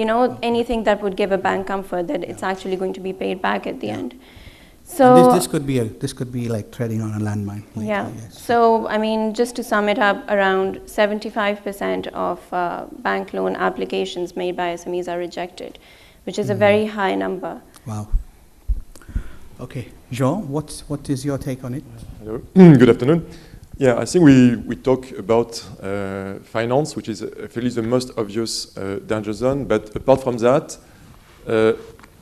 anything that would give a bank comfort that it's actually going to be paid back at the end. So this could be like treading on a landmine. Yeah. Yes. So I mean, just to sum it up, around 75% of bank loan applications made by SMEs are rejected, which is a very high number. Wow. Okay, Jean, what is your take on it? Hello. Good afternoon. Yeah, I think we talk about finance, which is really the most obvious danger zone. But apart from that,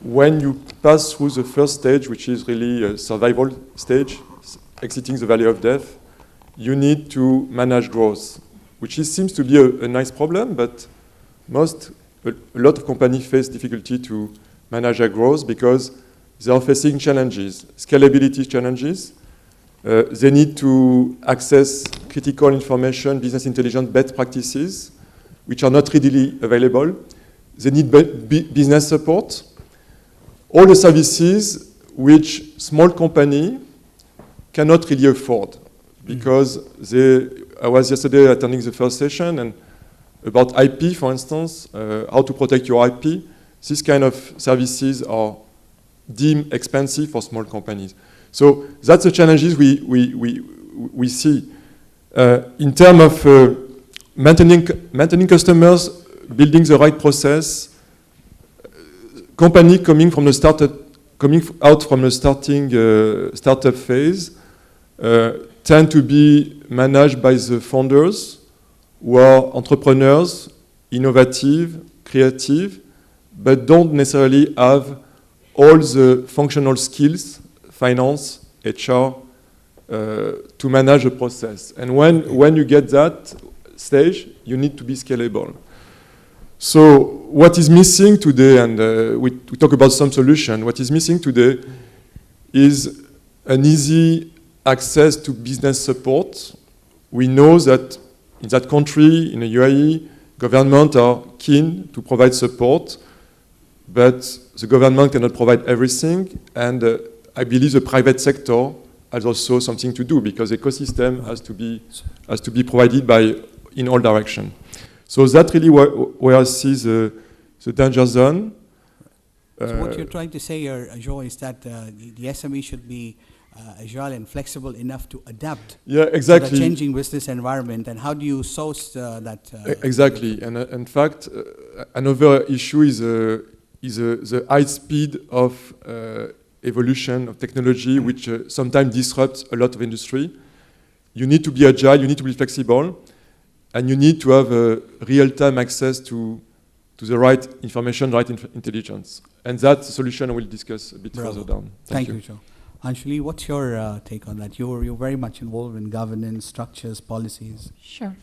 when you pass through the first stage, which is really a survival stage, exiting the valley of death, you need to manage growth, which seems to be a nice problem, but a lot of companies face difficulty to manage their growth because they are facing challenges, scalability challenges. They need to access critical information, business intelligence, best practices, which are not readily available. They need business support. All the services which small company cannot really afford because I was yesterday attending the first session and about IP, for instance, how to protect your IP. These kind of services are deemed expensive for small companies. So that's the challenges we see. In terms of maintaining customers, building the right process, company coming out from the startup phase tend to be managed by the founders who are entrepreneurs, innovative, creative, but don't necessarily have all the functional skills, finance, HR, to manage a process. And when you get that stage, you need to be scalable. So what is missing today, and we talk about some solution, what is missing today is an easy access to business support. We know that in that country, in the UAE, government are keen to provide support, but the government cannot provide everything, and I believe the private sector has also something to do because the ecosystem has to be provided in all directions. So that's really where I see the danger zone. So what you're trying to say here, Joe, is that the SME should be agile and flexible enough to adapt to the changing business environment, and how do you source that? Exactly, and in fact, another issue is the high speed of evolution of technology, which sometimes disrupts a lot of industry. You need to be agile, you need to be flexible, and you need to have real-time access to the right information, right intelligence. And that's a solution we'll discuss a bit further down. Thank you, Joe. Anjali, what's your take on that? You're very much involved in governance, structures, policies. Sure.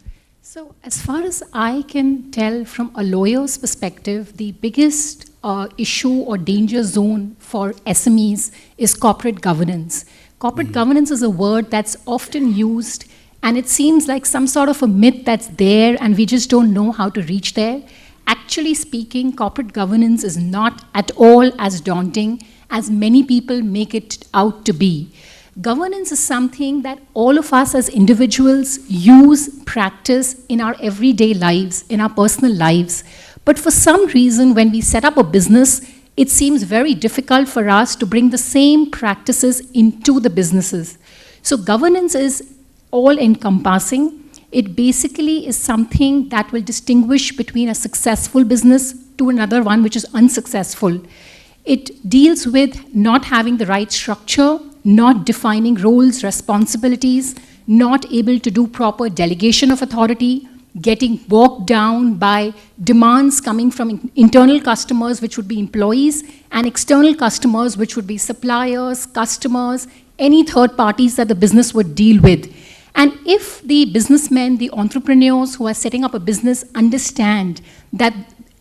So as far as I can tell from a lawyer's perspective, the biggest issue or danger zone for SMEs is corporate governance. Corporate governance is a word that's often used, and it seems like some sort of a myth that's there and we just don't know how to reach there. Actually speaking, corporate governance is not at all as daunting as many people make it out to be. Governance is something that all of us as individuals use, practice in our everyday lives, in our personal lives. But for some reason, when we set up a business, it seems very difficult for us to bring the same practices into the businesses. So governance is all-encompassing. It basically is something that will distinguish between a successful business to another one which is unsuccessful. It deals with not having the right structure, not defining roles, responsibilities, not able to do proper delegation of authority, getting bogged down by demands coming from internal customers, which would be employees, and external customers, which would be suppliers, customers, any third parties that the business would deal with. And if the businessmen, the entrepreneurs who are setting up a business understand that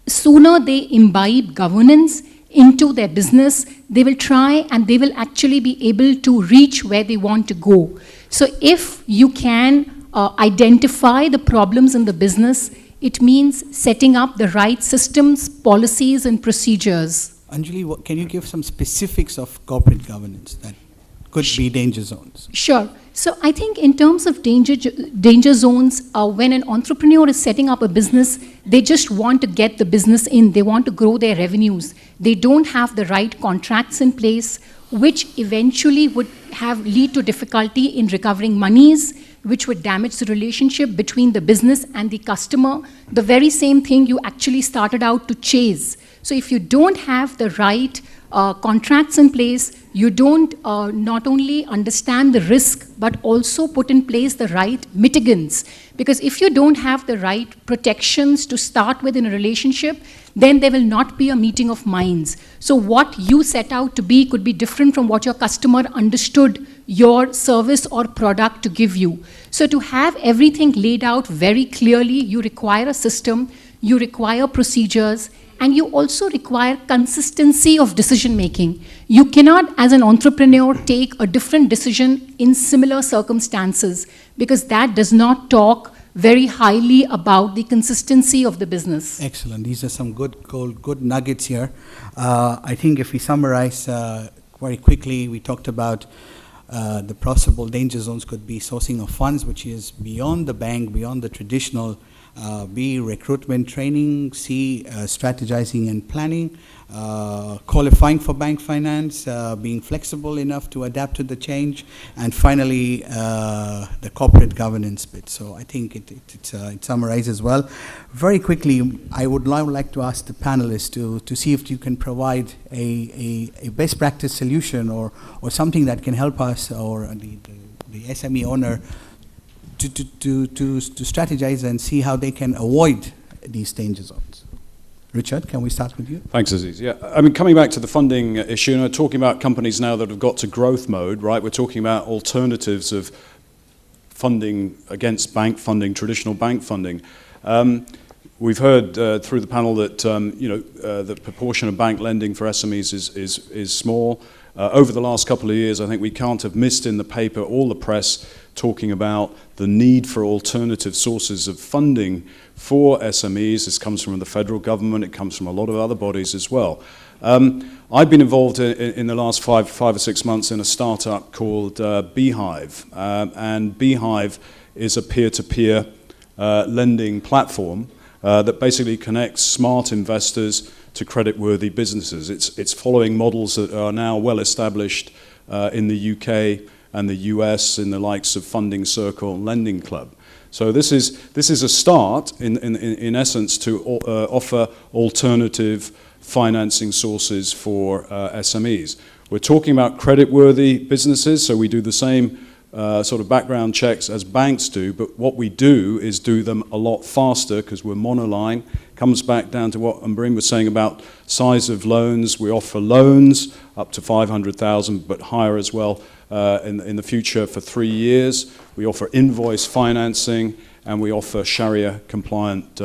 sooner they imbibe governance into their business, they will try and they will actually be able to reach where they want to go. So if you can identify the problems in the business, it means setting up the right systems, policies, and procedures. Anjali, can you give some specifics of corporate governance that could be danger zones? Sure. So I think in terms of danger zones, when an entrepreneur is setting up a business, they just want to get the business in. They want to grow their revenues. They don't have the right contracts in place, which eventually would lead to difficulty in recovering monies, which would damage the relationship between the business and the customer, the very same thing you actually started out to chase. So if you don't have the right contracts in place, you don't not only understand the risk, but also put in place the right mitigants. Because if you don't have the right protections to start with in a relationship, then there will not be a meeting of minds. So what you set out to be could be different from what your customer understood your service or product to give you. So to have everything laid out very clearly, you require a system, you require procedures, and you also require consistency of decision making. You cannot, as an entrepreneur, take a different decision in similar circumstances, because that does not talk very highly about the consistency of the business. Excellent. These are some good nuggets here. I think if we summarize very quickly, we talked about the possible danger zones could be sourcing of funds, which is beyond the bank, beyond the traditional, B, recruitment training, C, strategizing and planning, qualifying for bank finance, being flexible enough to adapt to the change, and finally the corporate governance bit. So I think it summarizes well. Very quickly, I would now like to ask the panelists to see if you can provide a best practice solution or something that can help us or the SME owner to strategize and see how they can avoid these danger zones. Richard, can we start with you? Thanks, Aziz. Yeah, I mean, coming back to the funding issue, talking about companies now that have got to growth mode, right? We're talking about alternatives of funding against bank funding, traditional bank funding. We've heard through the panel that the proportion of bank lending for SMEs is small. Over the last couple of years, I think we can't have missed in the paper or the press talking about the need for alternative sources of funding for SMEs. This comes from the federal government, it comes from a lot of other bodies as well. I've been involved in the last five or 6 months in a startup called Beehive, and Beehive is a peer-to-peer lending platform that basically connects smart investors to credit-worthy businesses. It's following models that are now well established in the UK and the US in the likes of Funding Circle and Lending Club. So this is a start, in essence, to offer alternative financing sources for SMEs. We're talking about credit-worthy businesses, so we do the same sort of background checks as banks do, but what we do is do them a lot faster because we're monoline. Comes back down to what Ambreen was saying about size of loans. We offer loans up to 500,000, but higher as well in the future for 3 years. We offer invoice financing, and we offer Sharia compliant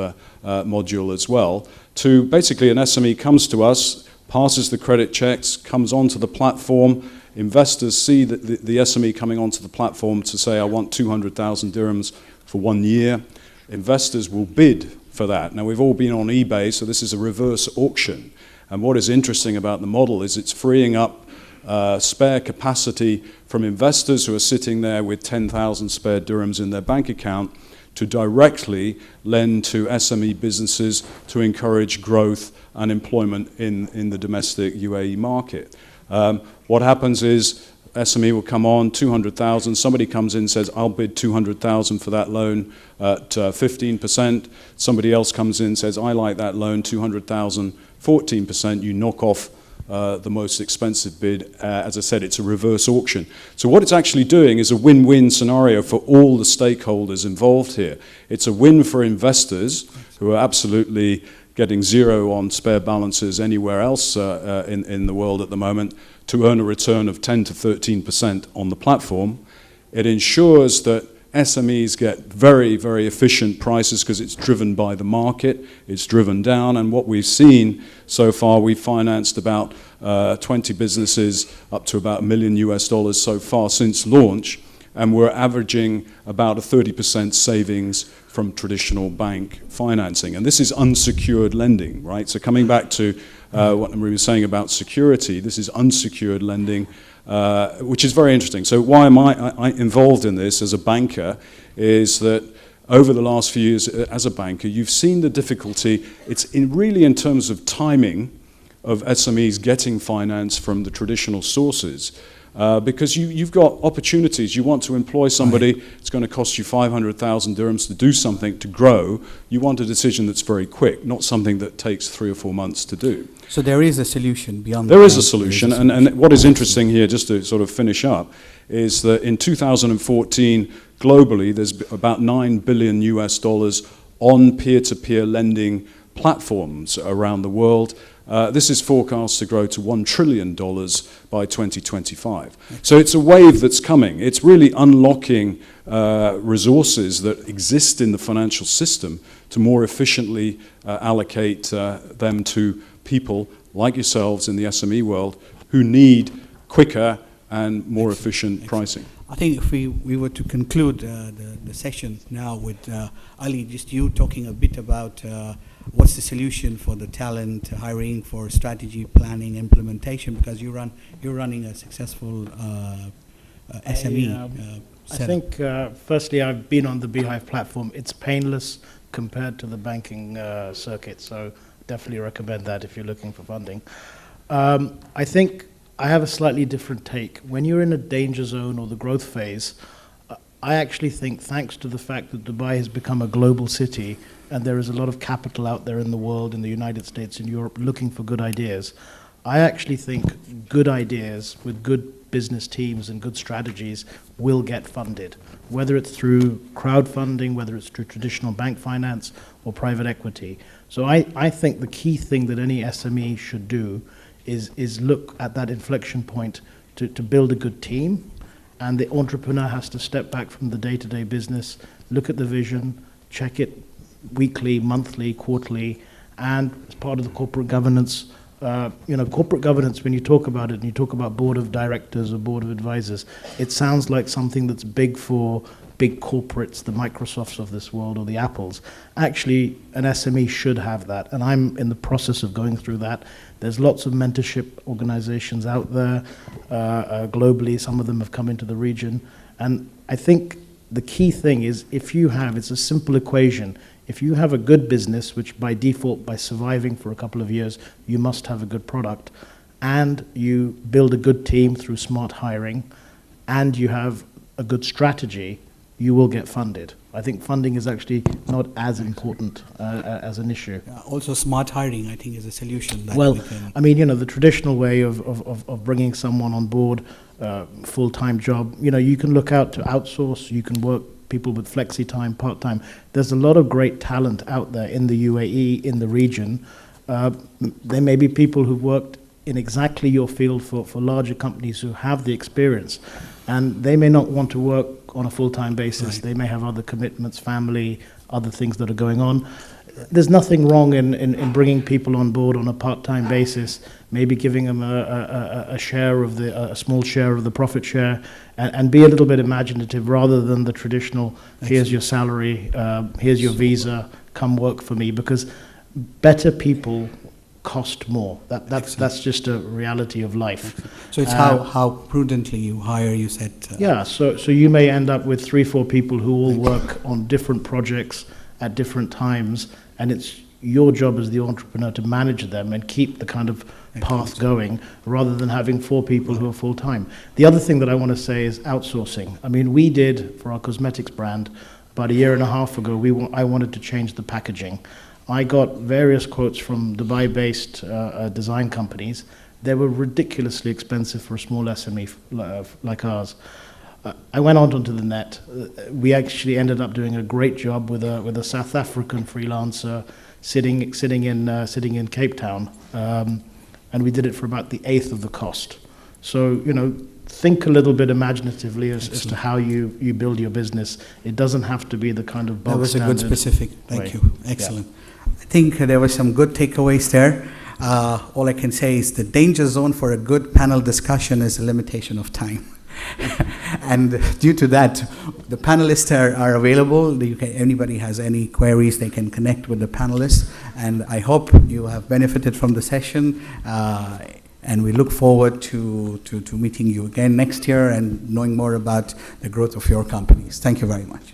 module as well. To basically, an SME comes to us, passes the credit checks, comes onto the platform. Investors see the SME coming onto the platform to say, I want 200,000 dirhams for 1 year. Investors will bid for that. Now, we've all been on eBay, so this is a reverse auction. And what is interesting about the model is it's freeing up spare capacity from investors who are sitting there with 10,000 spare dirhams in their bank account to directly lend to SME businesses to encourage growth and employment in the domestic UAE market. What happens is SME will come on, 200,000, somebody comes in and says, I'll bid 200,000 for that loan at 15%. Somebody else comes in and says, I like that loan, 200,000, 14%. You knock off the most expensive bid. As I said, it's a reverse auction. So what it's actually doing is a win-win scenario for all the stakeholders involved here. It's a win for investors who are absolutely getting zero on spare balances anywhere else in the world at the moment, to earn a return of 10 to 13% on the platform. It ensures that SMEs get very, very efficient prices because it's driven by the market, it's driven down, and what we've seen so far, we've financed about 20 businesses up to about $1 million so far since launch, and we're averaging about a 30% savings from traditional bank financing. And this is unsecured lending, right? So coming back to what Marie was saying about security, this is unsecured lending, which is very interesting. So why am I involved in this as a banker is that over the last few years as a banker, you've seen the difficulty. It's really in terms of timing of SMEs getting finance from the traditional sources. Because you've got opportunities. You want to employ somebody, it's going to cost you 500,000 dirhams to do something, to grow. You want a decision that's very quick, not something that takes 3 or 4 months to do. So there is a solution beyond that. There is a solution, and what is interesting here, just to sort of finish up, is that in 2014, globally, there's about $9 billion on peer-to-peer lending platforms around the world. This is forecast to grow to $1 trillion by 2025. So it's a wave that's coming. It's really unlocking resources that exist in the financial system to more efficiently allocate them to people like yourselves in the SME world who need quicker and more efficient pricing. I think if we were to conclude the session now with Ali, just you talking a bit about what's the solution for the talent hiring, for strategy planning, implementation, because you're running a successful SME I think, firstly, I've been on the Beehive platform. It's painless compared to the banking circuit, so definitely recommend that if you're looking for funding. I think I have a slightly different take. When you're in a danger zone or the growth phase, I actually think, thanks to the fact that Dubai has become a global city and there is a lot of capital out there in the world, in the United States, in Europe, looking for good ideas, I actually think good ideas with good business teams and good strategies will get funded, whether it's through crowdfunding, whether it's through traditional bank finance or private equity. So I think the key thing that any SME should do is look at that inflection point to build a good team, and the entrepreneur has to step back from the day-to-day business, look at the vision, check it weekly, monthly, quarterly, and as part of the corporate governance. Corporate governance, when you talk about it and you talk about board of directors or board of advisors, it sounds like something that's big for big corporates, the Microsofts of this world or the Apples. Actually, an SME should have that, and I'm in the process of going through that. There's lots of mentorship organizations out there globally. Some of them have come into the region, and I think the key thing is it's a simple equation. If you have a good business, which by default, by surviving for a couple of years, you must have a good product, and you build a good team through smart hiring, and you have a good strategy, you will get funded. I think funding is actually not as important as an issue. Also, smart hiring, I think, is a solution. That the traditional way of bringing someone on board, full-time job, you can look out to outsource, you can work people with flexi time, part-time. There's a lot of great talent out there in the UAE, in the region. There may be people who've worked in exactly your field for larger companies who have the experience, and they may not want to work on a full-time basis. Right. They may have other commitments, family, other things that are going on. There's nothing wrong in bringing people on board on a part-time basis, maybe giving them a small share of the profit share, and be a little bit imaginative rather than the traditional, here's your salary, here's your visa, come work for me, because better people cost more. That's just a reality of life. So it's how prudently you hire, you said. So you may end up with 3-4 people who all work on different projects at different times, and it's your job as the entrepreneur to manage them and keep the kind of path going, rather than having 4 people who are full-time. The other thing that I want to say is outsourcing. I mean, we did, for our cosmetics brand, about a year and a half ago, I wanted to change the packaging. I got various quotes from Dubai-based design companies. They were ridiculously expensive for a small SME like ours. I went out onto the net. We actually ended up doing a great job with a South African freelancer sitting in Cape Town, and we did it for about the 1/8 of the cost. So think a little bit imaginatively as to how you build your business. It doesn't have to be the kind of bog standard. That was a good specific. Thank you. Excellent. Yeah. I think there were some good takeaways there. All I can say is the danger zone for a good panel discussion is a limitation of time. And due to that, the panelists are available. Anybody has any queries, they can connect with the panelists. And I hope you have benefited from the session. And we look forward to meeting you again next year and knowing more about the growth of your companies. Thank you very much.